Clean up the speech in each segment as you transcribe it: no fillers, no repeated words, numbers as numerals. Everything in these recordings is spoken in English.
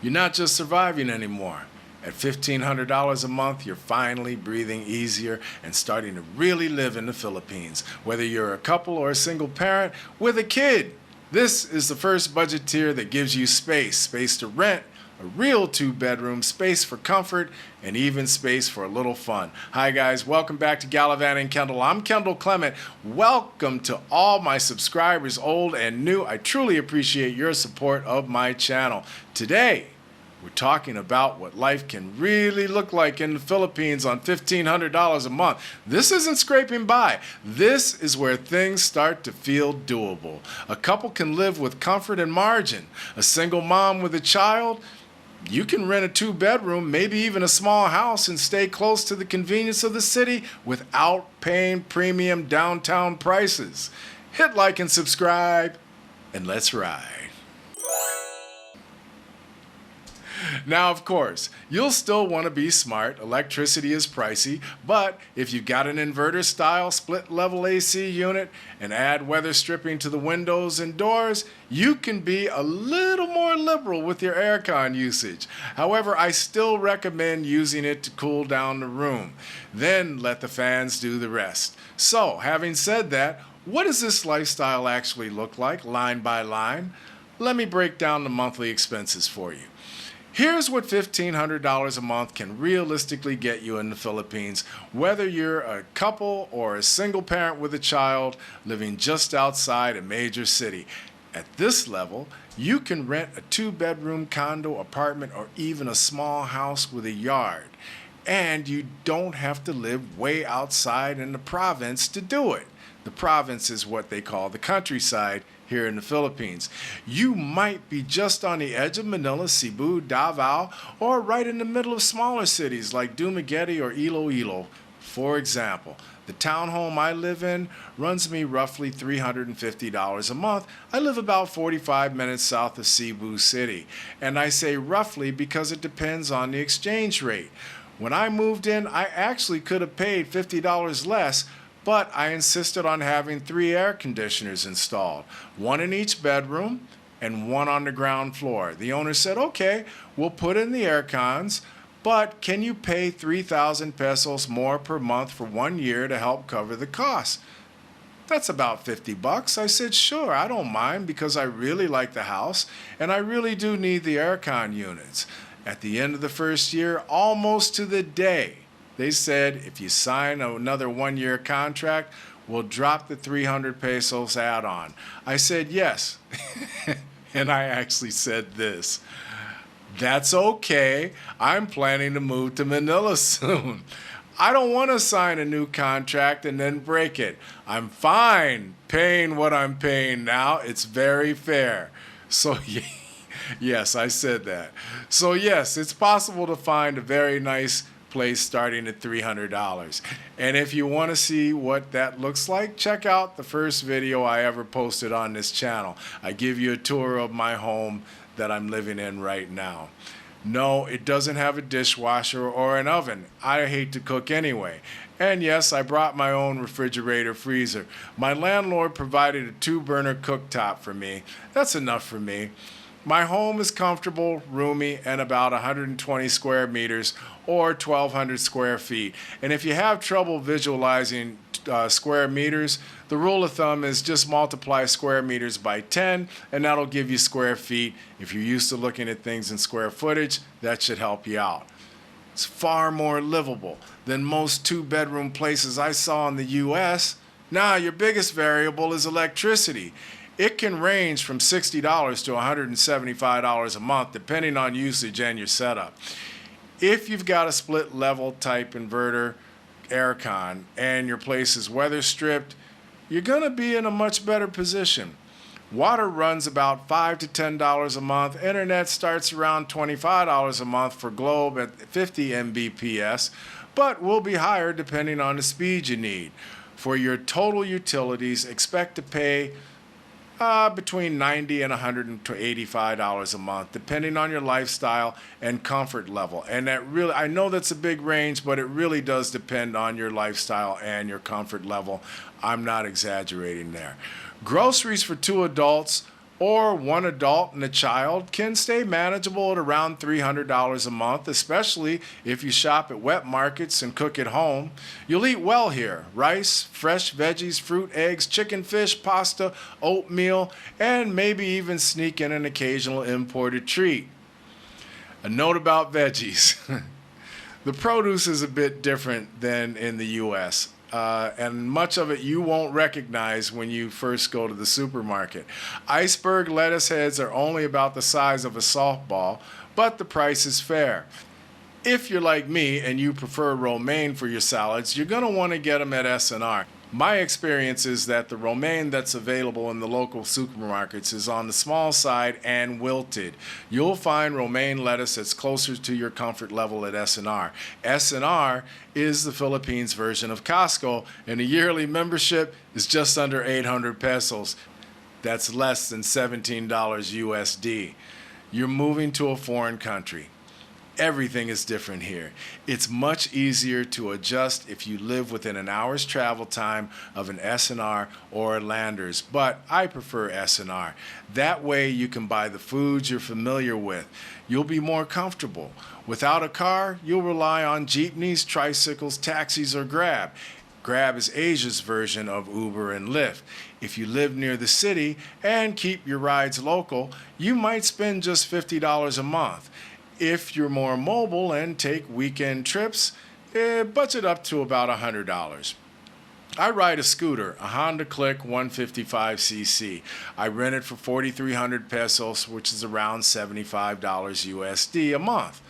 You're not just surviving anymore. At $1,500 a month, you're finally breathing easier and starting to really live in the Philippines. Whether you're a couple or a single parent with a kid, this is the first budget tier that gives you space to rent, a real 2-bedroom, space for comfort, and even space for a little fun. Hi guys, welcome back to Gallivanting Kendall. I'm Kendall Clement. Welcome to all my subscribers, old and new. I truly appreciate your support of my channel. Today, we're talking about what life can really look like in the Philippines on $1,500 a month. This isn't scraping by. This is where things start to feel doable. A couple can live with comfort and margin. A single mom with a child, you can rent a 2-bedroom, maybe even a small house, and stay close to the convenience of the city without paying premium downtown prices. Hit like and subscribe, and let's ride. Now, of course, you'll still want to be smart. Electricity is pricey, but if you've got an inverter-style split-level AC unit and add weather stripping to the windows and doors, you can be a little more liberal with your aircon usage. However, I still recommend using it to cool down the room. Then let the fans do the rest. So, having said that, what does this lifestyle actually look like, line by line? Let me break down the monthly expenses for you. Here's what $1,500 a month can realistically get you in the Philippines, whether you're a couple or a single parent with a child living just outside a major city. At this level, you can rent a 2-bedroom condo, apartment, or even a small house with a yard. And you don't have to live way outside in the province to do it. The province is what they call the countryside here in the Philippines. You might be just on the edge of Manila, Cebu, Davao, or right in the middle of smaller cities like Dumaguete or Iloilo, for example. The townhome I live in runs me roughly $350 a month. I live about 45 minutes south of Cebu City. And I say roughly because it depends on the exchange rate. When I moved in, I actually could have paid $50 less, but I insisted on having 3 air conditioners installed, 1 in each bedroom and 1 on the ground floor. The owner said, okay, we'll put in the air cons, but can you pay 3,000 pesos more per month for 1 year to help cover the cost? That's about 50 bucks. I said, sure, I don't mind because I really like the house and I really do need the aircon units. At the end of the first year, almost to the day, they said, if you sign another 1-year contract, we'll drop the 300 pesos add-on. I said, yes. And I actually said this, that's okay. I'm planning to move to Manila soon. I don't want to sign a new contract and then break it. I'm fine paying what I'm paying now. It's very fair. So, yes, I said that. So, yes, it's possible to find a very nice place starting at $300. And if you want to see what that looks like, check out the first video I ever posted on this channel. I give you a tour of my home that I'm living in right now. No, it doesn't have a dishwasher or an oven. I hate to cook anyway. And yes, I brought my own refrigerator freezer. My landlord provided a 2-burner cooktop for me. That's enough for me. My home is comfortable, roomy, and about 120 square meters or 1,200 square feet. And if you have trouble visualizing square meters, the rule of thumb is just multiply square meters by 10, and that'll give you square feet. If you're used to looking at things in square footage, that should help you out. It's far more livable than most 2-bedroom places I saw in the U.S. Now, your biggest variable is electricity. It can range from $60 to $175 a month, depending on usage and your setup. If you've got a split level type inverter, aircon, and your place is weather stripped, you're going to be in a much better position. Water runs about $5 to $10 a month. Internet starts around $25 a month for Globe at 50 Mbps, but will be higher depending on the speed you need. For your total utilities, expect to pay between $90 and $185 a month, depending on your lifestyle and comfort level. And that really, I know that's a big range, but it really does depend on your lifestyle and your comfort level. I'm not exaggerating there. Groceries for 2 adults or one adult and a child can stay manageable at around $300 a month, especially if you shop at wet markets and cook at home. You'll eat well here: rice, fresh veggies, fruit, eggs, chicken, fish, pasta, oatmeal, and maybe even sneak in an occasional imported treat. A note about veggies. The produce is a bit different than in the U.S., and much of it you won't recognize when you first go to the supermarket. Iceberg lettuce heads are only about the size of a softball, but the price is fair. If you're like me and you prefer romaine for your salads, you're going to want to get them at S&R. My experience is that the romaine that's available in the local supermarkets is on the small side and wilted. You'll find romaine lettuce that's closer to your comfort level at S&R. S&R is the Philippines version of Costco, and a yearly membership is just under 800 pesos. That's less than $17 USD. You're moving to a foreign country. Everything is different here. It's much easier to adjust if you live within an hour's travel time of an S&R or a Landers, but I prefer S&R. That way you can buy the foods you're familiar with. You'll be more comfortable. Without a car, you'll rely on jeepneys, tricycles, taxis, or Grab. Grab is Asia's version of Uber and Lyft. If you live near the city and keep your rides local, you might spend just $50 a month. If you're more mobile and take weekend trips, budget up to about $100. I ride a scooter, a Honda Click 155cc. I rent it for 4,300 pesos, which is around $75 USD a month.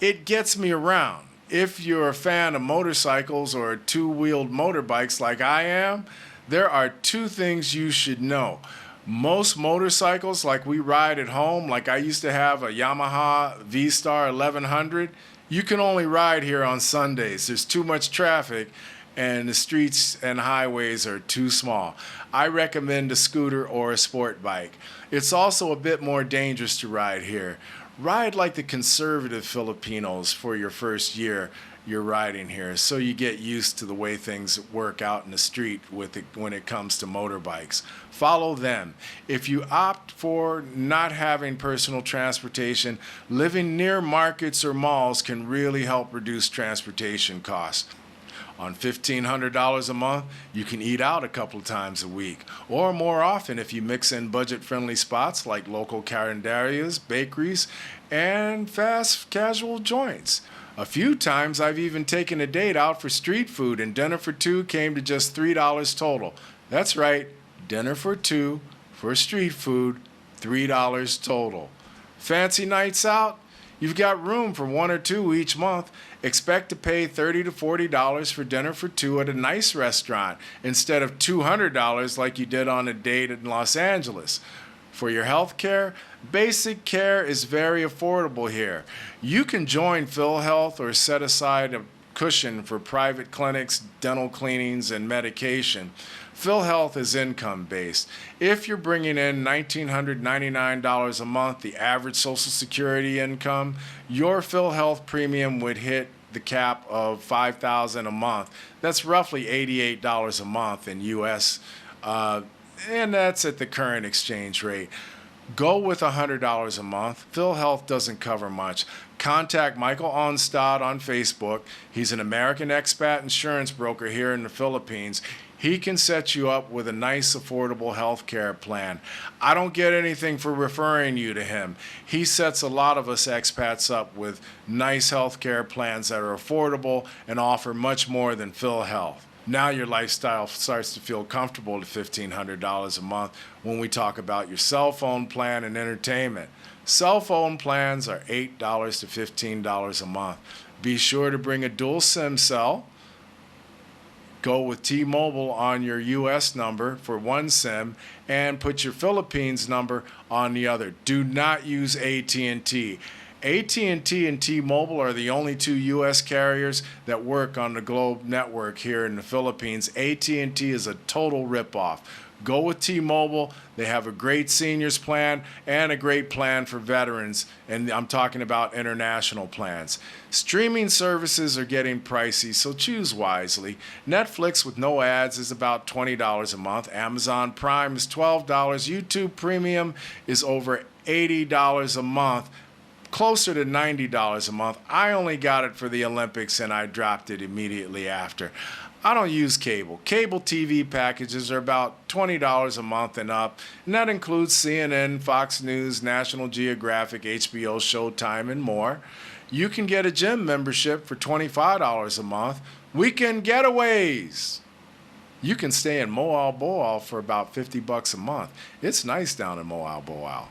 It gets me around. If you're a fan of motorcycles or two-wheeled motorbikes like I am, there are two things you should know. Most motorcycles, like we ride at home, like I used to have a Yamaha V-Star 1100, you can only ride here on Sundays. There's too much traffic and the streets and highways are too small. I recommend a scooter or a sport bike. It's also a bit more dangerous to ride here. Ride like the conservative Filipinos for your first year you're riding here, so you get used to the way things work out in the street when it comes to motorbikes. Follow them. If you opt for not having personal transportation, living near markets or malls can really help reduce transportation costs. On $1,500 a month, you can eat out a couple of times a week, or more often if you mix in budget-friendly spots like local carinderias, bakeries, and fast casual joints. A few times I've even taken a date out for street food, and dinner for two came to just $3 total. That's right, dinner for two for street food, $3 total. Fancy nights out? You've got room for one or two each month. Expect to pay $30 to $40 for dinner for two at a nice restaurant instead of $200 like you did on a date in Los Angeles. For your health care, basic care is very affordable here. You can join PhilHealth or set aside a cushion for private clinics, dental cleanings, and medication. PhilHealth is income-based. If you're bringing in $1,999 a month, the average Social Security income, your PhilHealth premium would hit the cap of $5,000 a month. That's roughly $88 a month in U.S., and that's at the current exchange rate. Go with $100 a month. PhilHealth doesn't cover much. Contact Michael Onstad on Facebook. He's an American expat insurance broker here in the Philippines. He can set you up with a nice, affordable health care plan. I don't get anything for referring you to him. He sets a lot of us expats up with nice health care plans that are affordable and offer much more than PhilHealth. Now your lifestyle starts to feel comfortable at $1,500 a month when we talk about your cell phone plan and entertainment. Cell phone plans are $8 to $15 a month. Be sure to bring a dual SIM cell. Go with T-Mobile on your U.S. number for one SIM and put your Philippines number on the other. Do not use AT&T. AT&T and T-Mobile are the only two U.S. carriers that work on the Globe network here in the Philippines. AT&T is a total ripoff. Go with T-Mobile. They have a great seniors plan and a great plan for veterans, and I'm talking about international plans. Streaming services are getting pricey, so choose wisely. Netflix with no ads is about $20 a month. Amazon Prime is $12. YouTube Premium is over $80 a month. Closer to $90 a month. I only got it for the Olympics and I dropped it immediately after. I don't use cable. Cable TV packages are about $20 a month and up, and that includes CNN, Fox News, National Geographic, HBO, Showtime, and more. You can get a gym membership for $25 a month. Weekend getaways. You can stay in Moal Boal for about $50 a month. It's nice down in Moal Boal.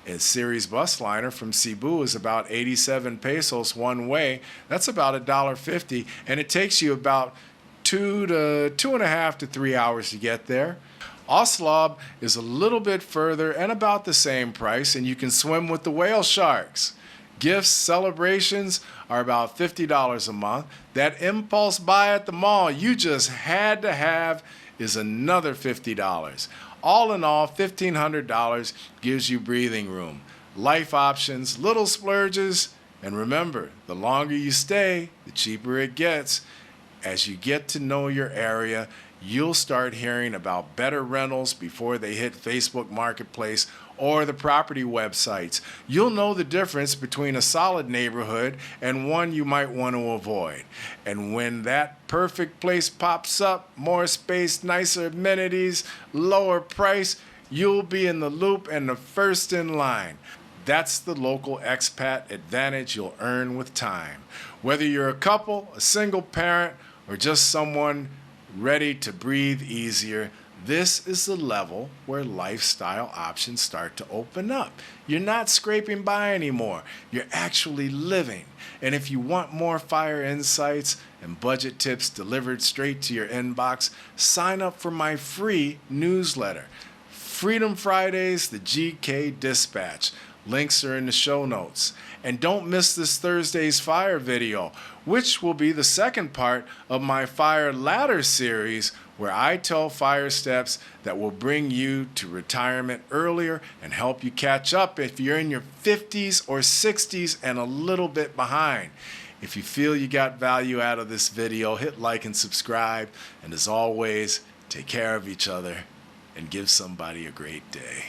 A series bus liner from Cebu is about 87 pesos one way. That's about $1.50, and it takes you about 2.5 to 3 hours to get there. Oslob is a little bit further and about the same price, and you can swim with the whale sharks. Gifts, celebrations are about $50 a month. That impulse buy at the mall you just had to have is another $50. All in all, $1,500 gives you breathing room. Life options, little splurges, and remember, the longer you stay, the cheaper it gets. As you get to know your area, you'll start hearing about better rentals before they hit Facebook Marketplace or the property websites. You'll know the difference between a solid neighborhood and one you might want to avoid. And when that perfect place pops up, more space, nicer amenities, lower price, you'll be in the loop and the first in line. That's the local expat advantage you'll earn with time. Whether you're a couple, a single parent, or just someone ready to breathe easier, this is the level where lifestyle options start to open up. You're not scraping by anymore. You're actually living. And if you want more fire insights and budget tips delivered straight to your inbox, sign up for my free newsletter. Freedom Fridays, the GK Dispatch. Links are in the show notes. And don't miss this Thursday's fire video, which will be the second part of my Fire Ladder series, where I tell fire steps that will bring you to retirement earlier and help you catch up if you're in your 50s or 60s and a little bit behind. If you feel you got value out of this video, hit like and subscribe. And as always, take care of each other and give somebody a great day.